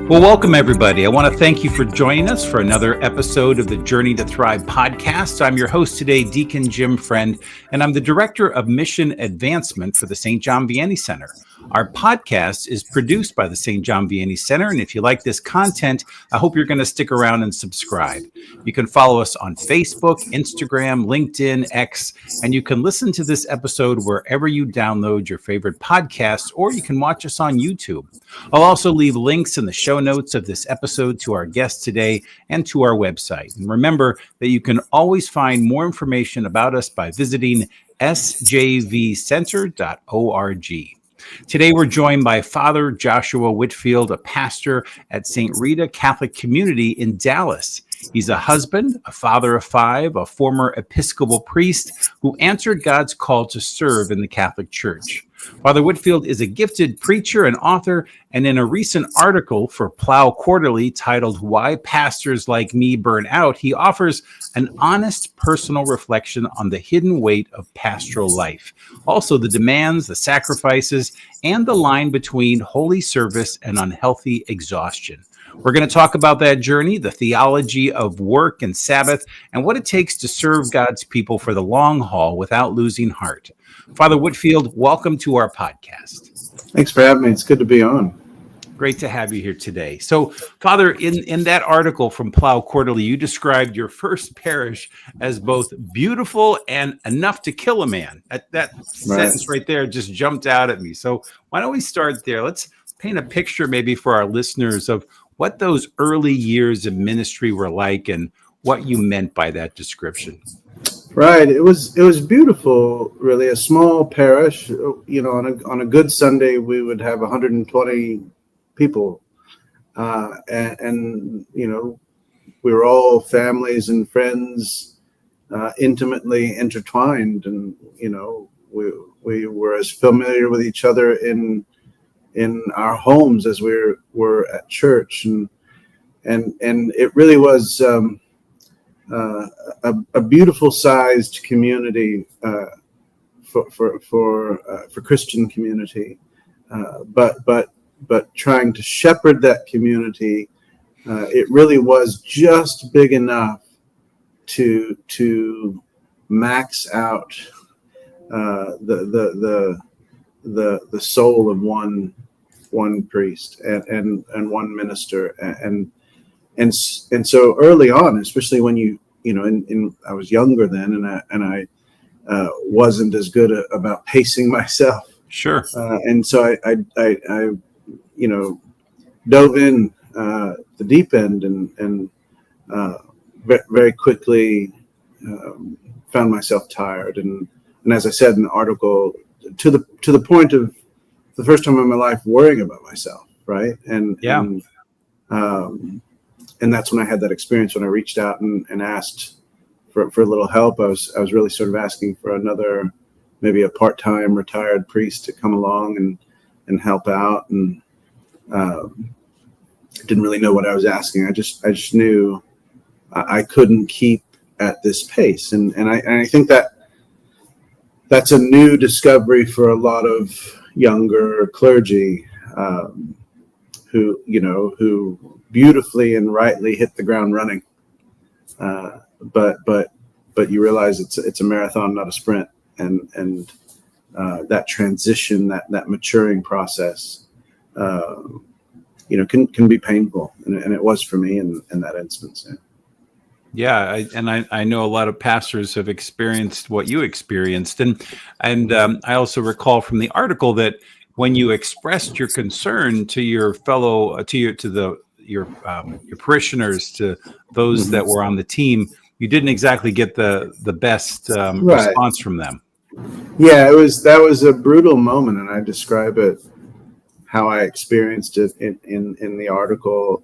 Well, welcome everybody. I want to thank you for joining us for another episode of the Journey to Thrive podcast. I'm your host today, Deacon Jim Friend, and I'm the Director of Mission Advancement for the St. John Vianney Center. Our podcast is produced by the St. John Vianney Center, and if you like this content, I hope you're going to stick around and subscribe. You can follow us on Facebook, Instagram, LinkedIn, X, and you can listen to this episode wherever you download your favorite podcasts, or you can watch us on YouTube. I'll also leave links in the show notes of this episode to our guest today and to our website. And remember that you can always find more information about us by visiting sjvcenter.org. Today, we're joined by Father Joshua Whitfield, a pastor at St. Rita Catholic Community in Dallas. He's a husband, a father of five, a former Episcopal priest who answered God's call to serve in the Catholic Church. Father Whitfield is a gifted preacher and author, and in a recent article for Plow Quarterly titled "Why Pastors Like Me Burn Out," he offers an honest personal reflection on the hidden weight of pastoral life, also the demands, the sacrifices, and the line between holy service and unhealthy exhaustion. We're going to talk about that journey, the theology of work and Sabbath, and what it takes to serve God's people for the long haul without losing heart. Father Whitfield, welcome to our podcast. Thanks for having me. It's good to be on. Great to have you here today. So, Father, in that article from Plow Quarterly, you described your first parish as both beautiful and enough to kill a man. That sentence right there just jumped out at me. So why don't we start there? Let's paint a picture maybe for our listeners of what those early years of ministry were like and what you meant by that description. Right. It was beautiful, really. A small parish, on a good Sunday, we would have 120 people. And we were all families and friends, intimately intertwined. And, we were as familiar with each other in our homes as we were at church. And it really was a beautiful sized community for Christian community, but trying to shepherd that community, it really was just big enough to max out the soul of one priest and one minister, and so early on, especially when I was younger then, and I wasn't as good about pacing myself. Sure. And so I dove in the deep end and very quickly found myself tired, and as I said in the article, to the point of the first time in my life worrying about myself, right? And that's when I had that experience when I reached out and asked for a little help. I was really sort of asking for another, maybe a part-time retired priest to come along and help out, and didn't really know what I was asking. I just knew I couldn't keep at this pace, and I think that's a new discovery for a lot of younger clergy who beautifully and rightly hit the ground running, but you realize it's a marathon, not a sprint, and that transition, that maturing process, can be painful, and it was for me in that instance. Yeah, I know a lot of pastors have experienced what you experienced, and I also recall from the article that when you expressed your concern to your fellow your parishioners, to those that were on the team, you didn't exactly get the best response from them. Yeah, that was a brutal moment, and I describe it how I experienced it in the article.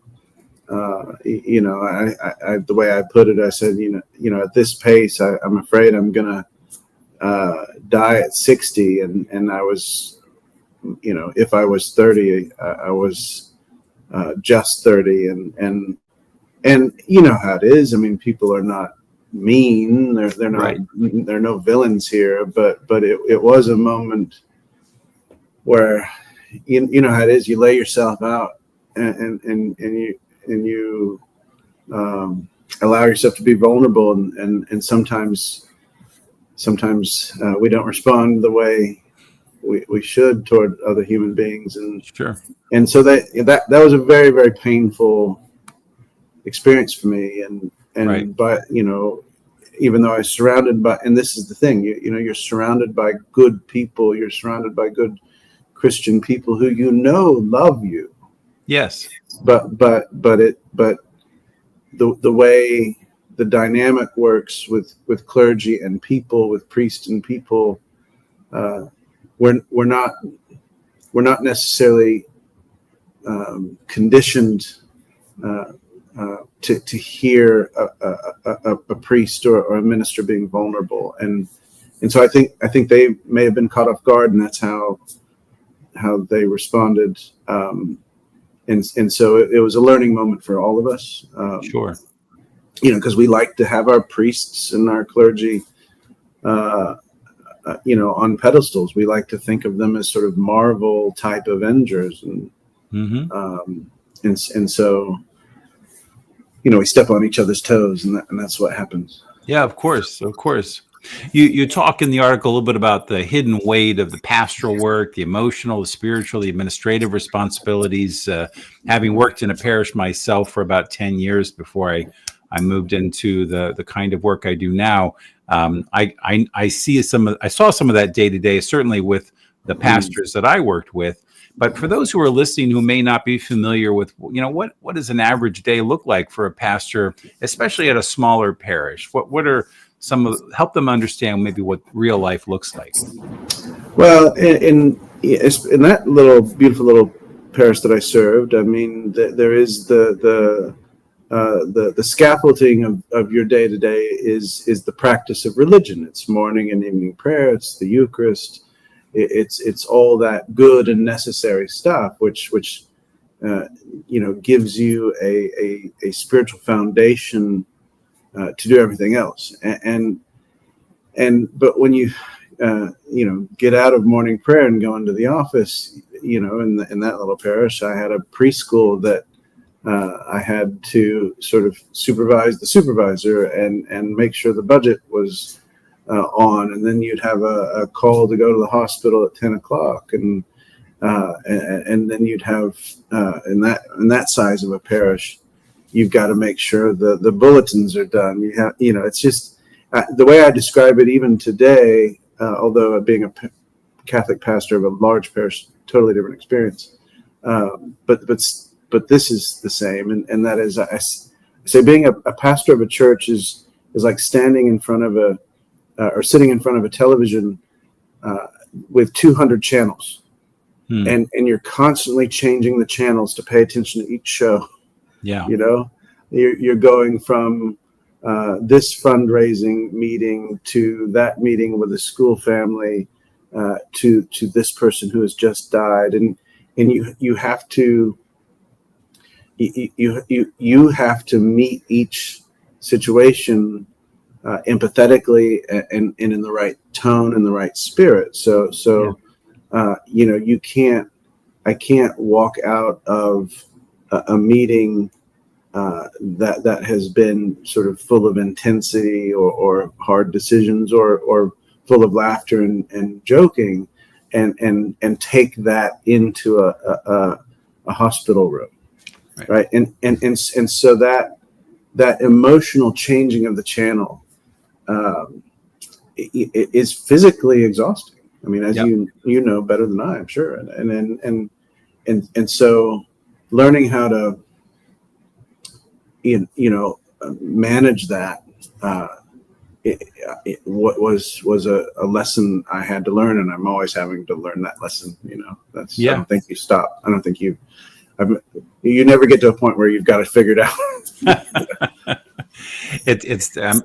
I the way I put it, I said, at this pace, I'm afraid I'm gonna die at 60, and I was, if I was 30, I was just 30, and you know how it is. I mean, people are not mean. They're not. Right. There are no villains here, but it was a moment where you know how it is. You lay yourself out you allow yourself to be vulnerable, and sometimes we don't respond the way we should toward other human beings, Sure. and so that was a very, very painful experience for me, and Right. but even though I was surrounded by, and this is the thing, you're surrounded by good people, you're surrounded by good Christian people who love you, Yes. but the way the dynamic works with clergy and people, with priests and people, we're not necessarily conditioned to hear a priest or a minister being vulnerable, and so I think they may have been caught off guard, and that's how they responded, and so it was a learning moment for all of us. Sure. Because we like to have our priests and our clergy, on pedestals. We like to think of them as sort of Marvel type Avengers, and and so we step on each other's toes, and that's what happens. Yeah, of course, of course. You talk in the article a little bit about the hidden weight of the pastoral work, the emotional, the spiritual, the administrative responsibilities. Having worked in a parish myself for about 10 years before I moved into the kind of work I do now, I saw some of that day to day, certainly with the pastors that I worked with. But for those who are listening who may not be familiar with, what does an average day look like for a pastor, especially at a smaller parish? What are help them understand maybe what real life looks like? Well, in that little beautiful little parish that I served, I mean, there is the scaffolding of your day to day is the practice of religion. It's morning and evening prayer. It's the Eucharist. It's all that good and necessary stuff, which gives you a spiritual foundation to do everything else. But when you get out of morning prayer and go into the office, in that little parish, I had a preschool that I had to sort of supervise the supervisor and make sure the budget was on, and then you'd have a call to go to the hospital at 10 o'clock, and then you'd have in that size of a parish, you've got to make sure the bulletins are done. It's just the way I describe it even today, although being a Catholic pastor of a large parish, totally different experience, but this is the same, and that is, I say being a pastor of a church is like standing in front of or sitting in front of a television with 200 channels, and you're constantly changing the channels to pay attention to each show. Yeah, you're going from this fundraising meeting to that meeting with a school family to this person who has just died, and you have to. You have to meet each situation empathetically and in the right tone and the right spirit. So I can't walk out of a meeting that has been sort of full of intensity or hard decisions or full of laughter and joking and take that into a hospital room. Right. And so that emotional changing of the channel is physically exhausting. I mean, as you know better than I, I'm sure. And so learning how to manage that what was a lesson I had to learn, and I'm always having to learn that lesson. I don't think you stop. I don't think you never get to a point where you've got it figured out.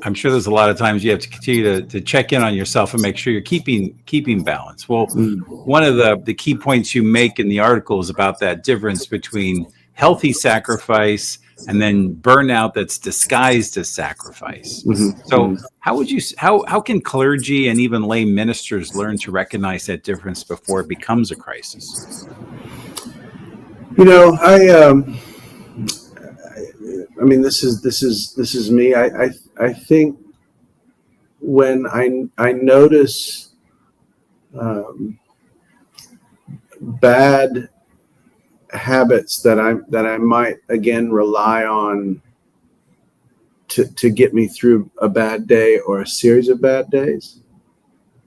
I'm sure there's a lot of times you have to continue to check in on yourself and make sure you're keeping balance. Well, one of the key points you make in the article is about that difference between healthy sacrifice and then burnout that's disguised as sacrifice. So how can clergy and even lay ministers learn to recognize that difference before it becomes a crisis? I mean, this is me. I think when I notice bad habits that I might again rely on to get me through a bad day or a series of bad days.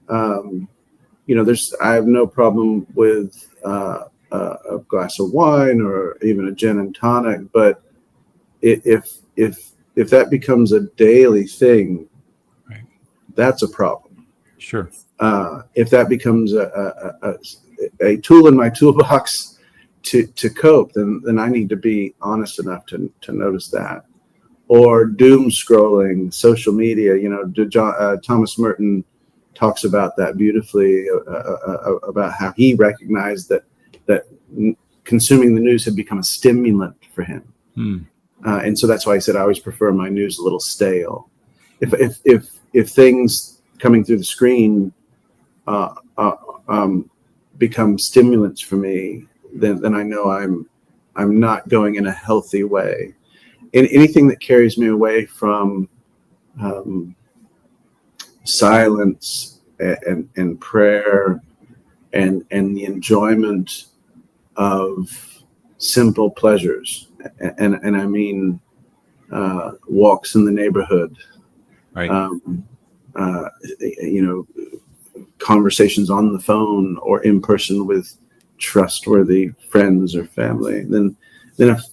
I have no problem with a glass of wine or even a gin and tonic, but if that becomes a daily thing, right, that's a problem. Sure. If that becomes a tool in my toolbox to cope, then I need to be honest enough to notice that. Or doom scrolling, social media. Thomas Merton talks about that beautifully, about how he recognized that consuming the news had become a stimulant for him. And so that's why I said I always prefer my news a little stale. If things coming through the screen become stimulants for me, then I know I'm not going in a healthy way. And anything that carries me away from silence and prayer and the enjoyment of simple pleasures, and I mean walks in the neighborhood, Right. Conversations on the phone or in person with trustworthy friends or family, then if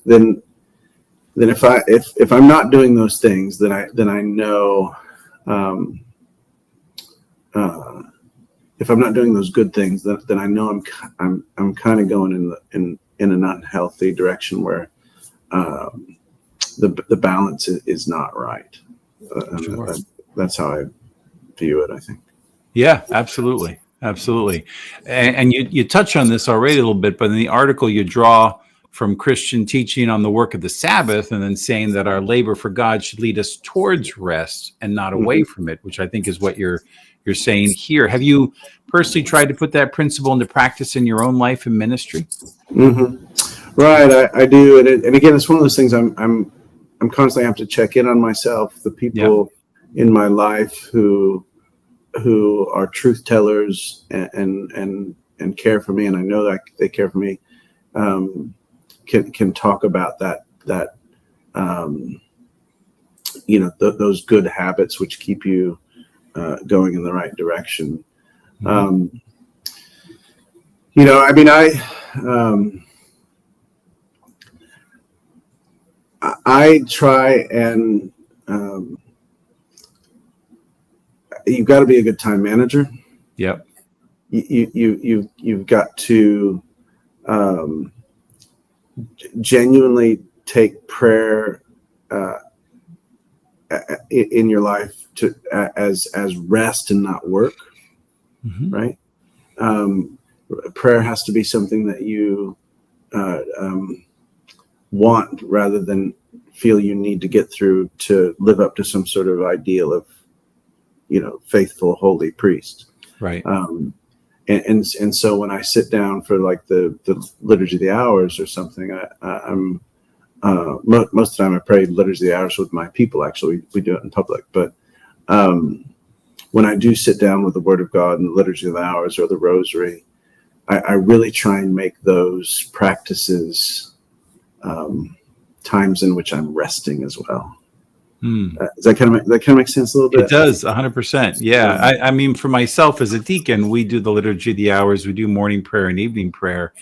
I'm not doing those things, then I know, if I'm not doing those good things, then I know I'm kind of going in an unhealthy direction where the balance is not right. Sure. That's how I view it, I think. Yeah, absolutely. Absolutely. And you touch on this already a little bit, but in the article you draw from Christian teaching on the work of the Sabbath and then saying that our labor for God should lead us towards rest and not away from it, which I think is what you're saying here. Have you personally tried to put that principle into practice in your own life and ministry? Mm-hmm. Right, I do, and again, it's one of those things I'm constantly have to check in on myself, the people in my life who are truth tellers and care for me, and I know that they care for me, can talk about that those good habits which keep you going in the right direction. Mm-hmm. I try and you've got to be a good time manager. Yep. You've got to genuinely take prayer in your life as rest and not work. Mm-hmm. Right. Prayer has to be something that you want rather than feel you need to get through to live up to some sort of ideal of, faithful, holy priest. Right. And so when I sit down for like the Liturgy of the Hours or something, I'm most of the time I pray Liturgy of the Hours with my people. Actually, we do it in public. But when I do sit down with the Word of God and the Liturgy of the Hours or the Rosary, I really try and make those practices times in which I'm resting as well. Does that kind of make sense a little bit? It does, 100%. Yeah. I mean, for myself as a deacon, we do the Liturgy of the Hours. We do morning prayer and evening prayer.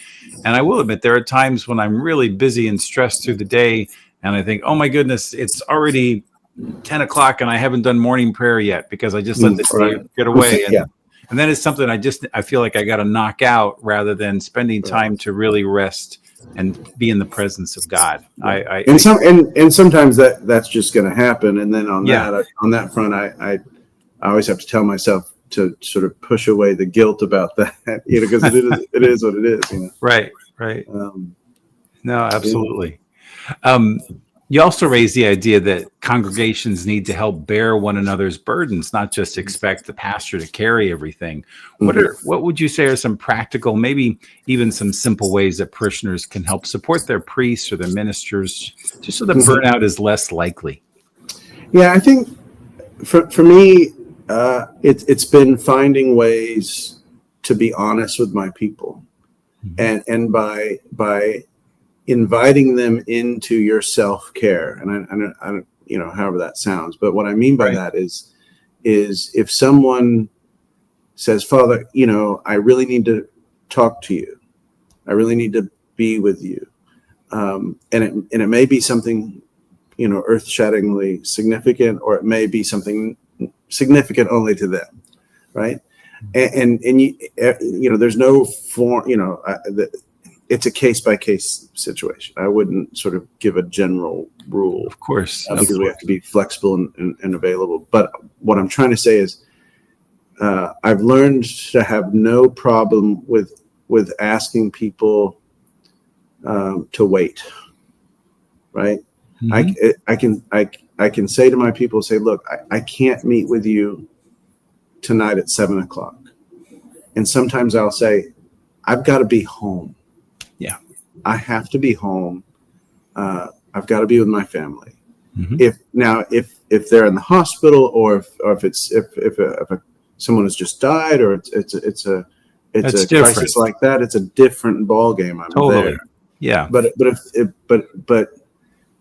And I will admit, there are times when I'm really busy and stressed through the day, and I think, oh my goodness, it's already 10 o'clock and I haven't done morning prayer yet because I just let the day get away. And then it's something I feel like I got to knock out rather than spending time to really rest and be in the presence of God. And sometimes that's just going to happen. And then on that front, I always have to tell myself to sort of push away the guilt about that, because it is what it is. Right. No, absolutely. You also raise the idea that congregations need to help bear one another's burdens, not just expect the pastor to carry everything. Mhm. What would you say are some practical, maybe even some simple ways that parishioners can help support their priests or their ministers, just so that Mhm. burnout is less likely? Yeah, I think for me, it's been finding ways to be honest with my people, Mhm. and by inviting them into your self care, and I however that sounds, but what I mean by Right. that is if someone says, Father, I really need to talk to you, I really need to be with you, and it may be something earth-shatteringly significant, or it may be something significant only to them, right? And there's no form, it's a case-by-case situation. I wouldn't sort of give a general rule, Of course. Of because we have course. to be flexible and available. But what I'm trying to say is, I've learned to have no problem with asking people to wait, right? I, Mhm. I can I can say to my people, say, look, I can't meet with you tonight at 7 o'clock. And sometimes I'll say, I've got to be home. Yeah. I have to be home. I've got to be with my family. Mhm. If they're in the hospital, or if someone has just died, or it's That's a different. crisis like that, it's a different ball game. I'm there. Totally. Yeah. But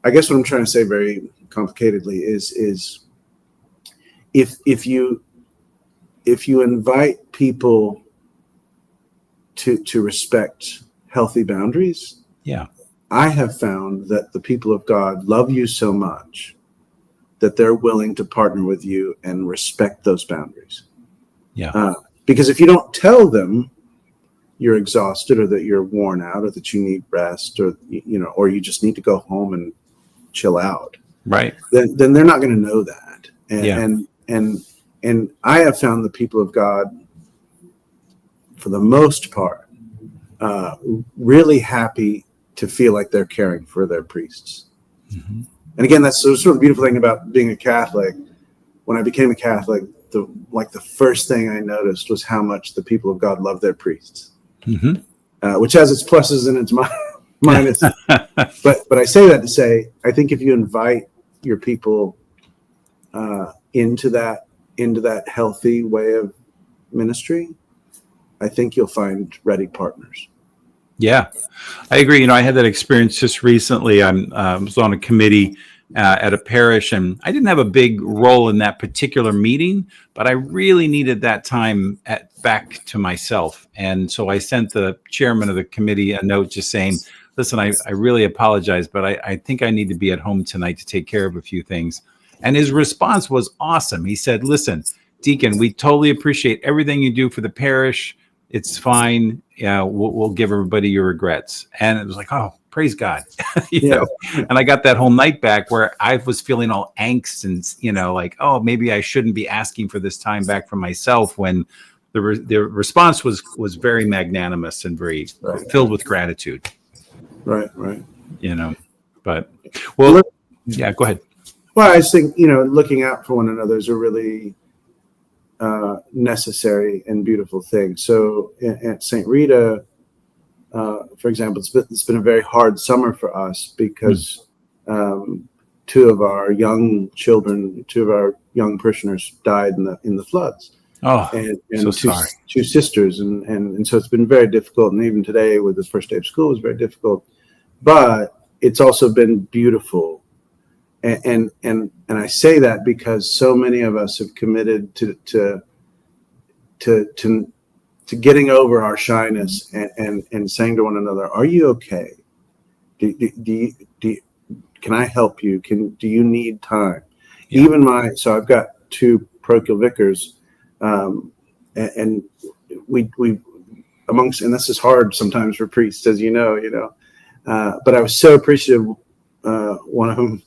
I guess what I'm trying to say very complicatedly is if you invite people to respect healthy boundaries, Yeah. I have found that the people of God love you so much that they're willing to partner with you and respect those boundaries. Yeah. Because if you don't tell them you're exhausted, or that you're worn out, or that you need rest, or you just need to go home and chill out, Right. then they're not going to know that. Yeah. And I have found the people of God, for the most part, uh, really happy to feel like they're caring for their priests. Mhm. And again, that's sort of the beautiful thing about being a Catholic. When I became a Catholic, the first thing I noticed was how much the people of God love their priests, Mhm. which has its pluses and its minuses. But I say that to say, I think if you invite your people into that healthy way of ministry, I think you'll find ready partners. Yeah, I agree. I had that experience just recently. I was on a committee at a parish, and I didn't have a big role in that particular meeting, but I really needed that time back to myself. And so I sent the chairman of the committee a note just saying, listen, I really apologize, but I think I need to be at home tonight to take care of a few things. And his response was awesome. He said, listen, Deacon, we totally appreciate everything you do for the parish. It's fine. Yeah, we'll give everybody your regrets. And it was like, oh, praise God, Yeah, And I got that whole night back where I was feeling all angst and like, oh, maybe I shouldn't be asking for this time back for myself. When the response was very magnanimous and very right, filled with gratitude. right. You know, but Well, well, yeah. Go ahead. well, I just think looking out for one another is a really necessary and beautiful thing. So at St. Rita, for example, it's been a very hard summer for us, Hmm. because two of our young parishioners died in the floods, Oh, so and sorry. two sisters, and so it's been very difficult. And even today, with the first day of school, was very difficult. But it's also been beautiful. And I say that because so many of us have committed to getting over our shyness, and saying to one another, "Are you okay? Do you, can I help you? Do you need time?" Yeah. So I've got two parochial vicars, and we amongst, and this is hard sometimes for priests, as but I was so appreciative. One of them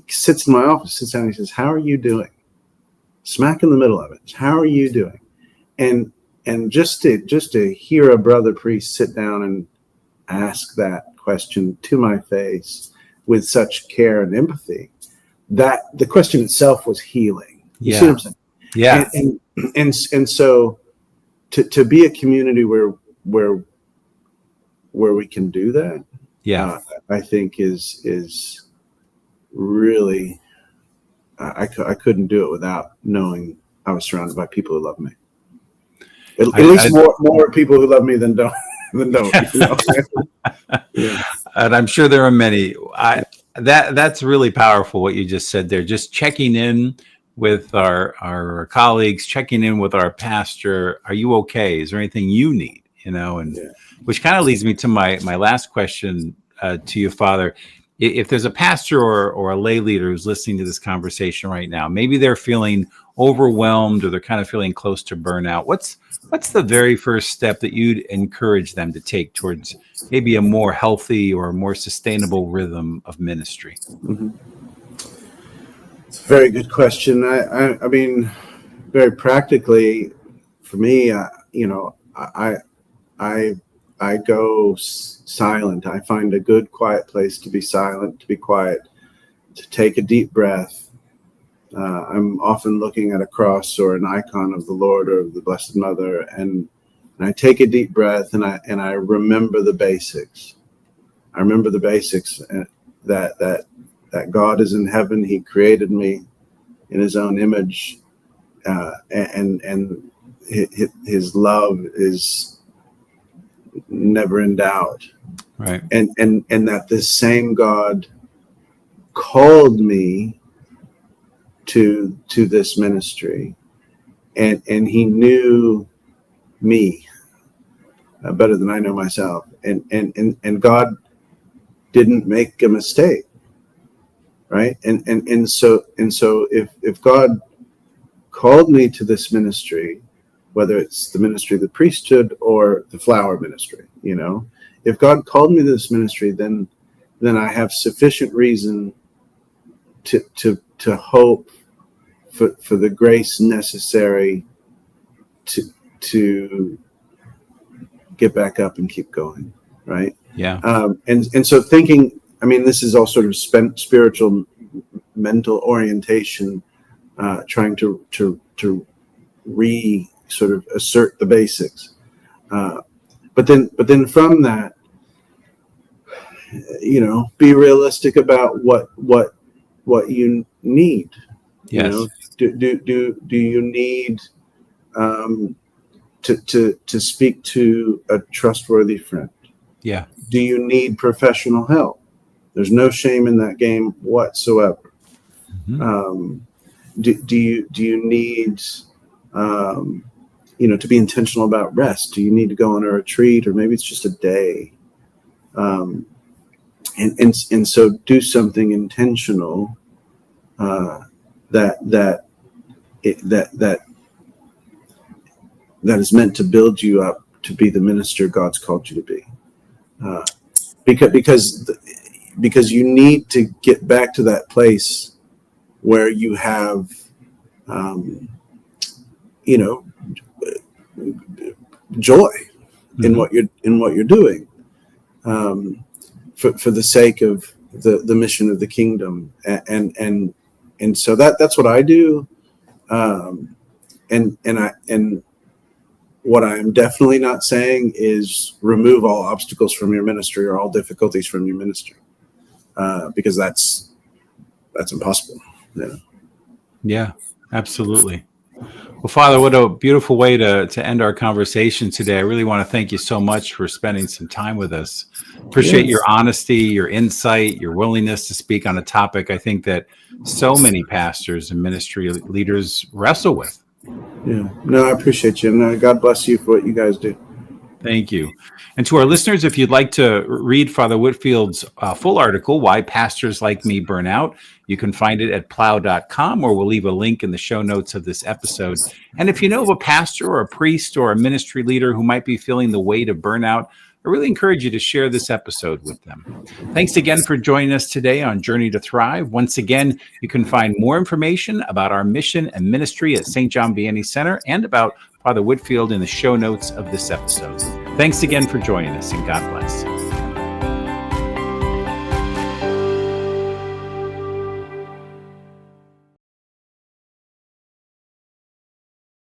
sits in my office, sits down, and he says, "How are you doing?" Smack in the middle of it. "How are you doing?" And just to hear a brother priest sit down and ask that question to my face, with such care and empathy, that the question itself was healing. You Yeah. see what I'm saying? Yeah. And so to be a community where we can do that, Yeah. I think is really, I couldn't do it without knowing I was surrounded by people who love me. At least more people who love me than don't. Yeah. And I'm sure there are many. That's really powerful what you just said there. Just checking in with our colleagues, checking in with our pastor. Are you okay? Is there anything you need? And which kind of leads me to my last question to you, Father. If there's a pastor or a lay leader who's listening to this conversation right now, maybe they're feeling overwhelmed or they're kind of feeling close to burnout. What's the very first step that you'd encourage them to take towards maybe a more healthy or more sustainable rhythm of ministry? Mm-hmm. It's a very good question. I mean, very practically, for me, I go silent. I find a good, quiet place to be silent, to be quiet, to take a deep breath. I'm often looking at a cross or an icon of the Lord or of the Blessed Mother, and I take a deep breath and I remember the basics. I remember the basics that God is in heaven. He created me in His own image, and His love is never in doubt. Right. And that this same God called me to this ministry, and He knew me better than I know myself, and God didn't make a mistake, right? And so if God called me to this ministry, whether it's the ministry of the priesthood or the flower ministry, if God called me to this ministry, then I have sufficient reason to hope for the grace necessary to get back up and keep going, right? Yeah. And so thinking, I mean, this is all sort of spiritual, mental orientation, trying to sort of assert the basics, but then from that, be realistic about what you need. Yes. Do you need to speak to a trustworthy friend? Yeah. Do you need professional help? There's no shame in that game whatsoever. Mm-hmm. Do you need to be intentional about rest? Do you need to go on a retreat, or maybe it's just a day? And so do something intentional that is meant to build you up to be the minister God's called you to be. Because you need to get back to that place where you have, joy in what you're doing, for the sake of the mission of the kingdom, and so that's what I do, and what I'm definitely not saying is remove all obstacles from your ministry or all difficulties from your ministry, because that's impossible. Yeah, absolutely. Well, Father, what a beautiful way to end our conversation today. I really want to thank you so much for spending some time with us. Appreciate your honesty, your insight, your willingness to speak on a topic I think that so many pastors and ministry leaders wrestle with. Yeah, no, I appreciate you. And God bless you for what you guys do. Thank you. And to our listeners, if you'd like to read Father Whitfield's full article, Why Pastors Like Me Burn Out, you can find it at plow.com, or we'll leave a link in the show notes of this episode. And if you know of a pastor or a priest or a ministry leader who might be feeling the weight of burnout, I really encourage you to share this episode with them. Thanks again for joining us today on Journey to Thrive. Once again, you can find more information about our mission and ministry at St. John Vianney Center and about Father Whitfield in the show notes of this episode. Thanks again for joining us, and God bless.